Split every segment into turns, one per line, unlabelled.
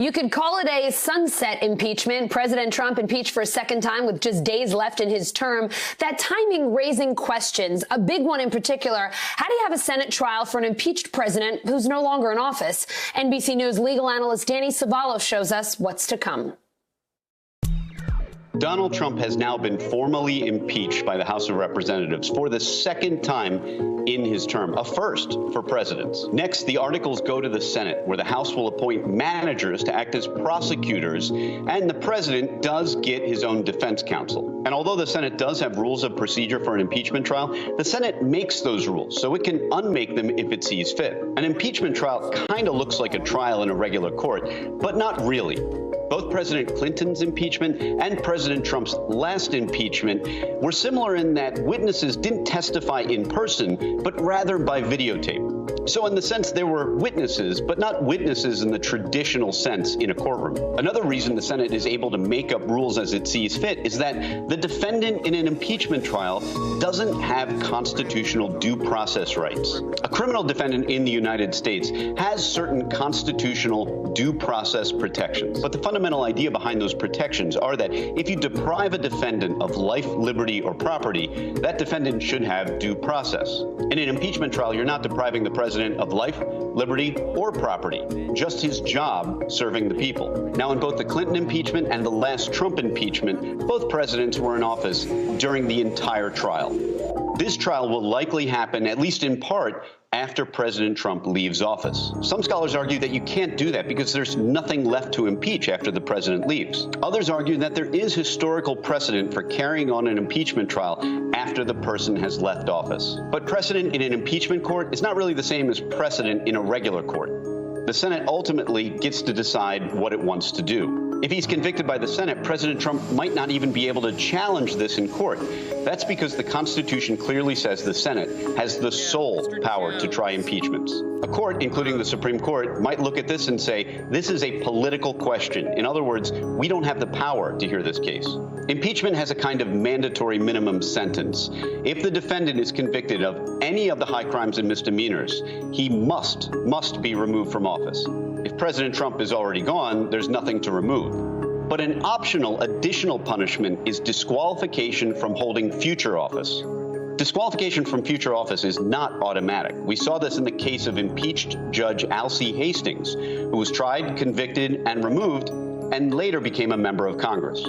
You could call it a sunset impeachment. President Trump impeached for a second time with just days left in his term. That timing raising questions, a big one in particular. How do you have a Senate trial for an impeached president who's no longer in office? NBC News legal analyst Danny Cevallos shows us what's to come.
Donald Trump has now been formally impeached by the House of Representatives for the second time in his term, a first for presidents. Next, the articles go to the Senate, where the House will appoint managers to act as prosecutors, and the president does get his own defense counsel. And although the Senate does have rules of procedure for an impeachment trial, the Senate makes those rules, so it can unmake them if it sees fit. An impeachment trial kind of looks like a trial in a regular court, but not really. Both President Clinton's impeachment and President Trump's last impeachment were similar in that witnesses didn't testify in person, but rather by videotape. So in the sense, there were witnesses, but not witnesses in the traditional sense in a courtroom. Another reason the Senate is able to make up rules as it sees fit is that the defendant in an impeachment trial doesn't have constitutional due process rights. A criminal defendant in the United States has certain constitutional due process protections. But the fundamental idea behind those protections are that if you deprive a defendant of life, liberty, or property, that defendant should have due process. In an impeachment trial, you're not depriving the president of life, liberty, or property, just his job serving the people. Now, in both the Clinton impeachment and the last Trump impeachment, both presidents were in office during the entire trial. This trial will likely happen, at least in part, after President Trump leaves office. Some scholars argue that you can't do that because there's nothing left to impeach after the president leaves. Others argue that there is historical precedent for carrying on an impeachment trial after the person has left office. But precedent in an impeachment court is not really the same as precedent in a regular court. The Senate ultimately gets to decide what it wants to do. If he's convicted by the Senate, President Trump might not even be able to challenge this in court. That's because the Constitution clearly says the Senate has the sole power to try impeachments. A court, including the Supreme Court, might look at this and say, this is a political question. In other words, we don't have the power to hear this case. Impeachment has a kind of mandatory minimum sentence. If the defendant is convicted of any of the high crimes and misdemeanors, he must be removed from office. If President Trump is already gone, there's nothing to remove. But an optional additional punishment is disqualification from holding future office. Disqualification from future office is not automatic. We saw this in the case of impeached Judge Alcee Hastings, who was tried, convicted, and removed, and later became a member of Congress.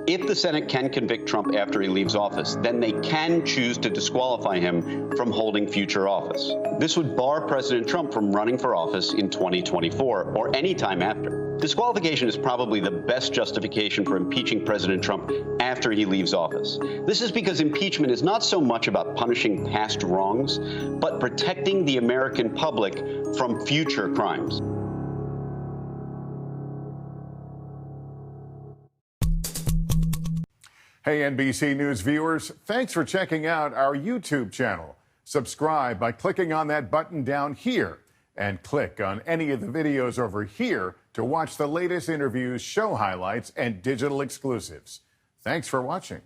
If the Senate can convict Trump after he leaves office, then they can choose to disqualify him from holding future office. This would bar President Trump from running for office in 2024 or any time after. Disqualification is probably the best justification for impeaching President Trump after he leaves office. This is because impeachment is not so much about punishing past wrongs, but protecting the American public from future crimes.
Hey, NBC News viewers, thanks for checking out our YouTube channel. Subscribe by clicking on that button down here and click on any of the videos over here to watch the latest interviews, show highlights, and digital exclusives. Thanks for watching.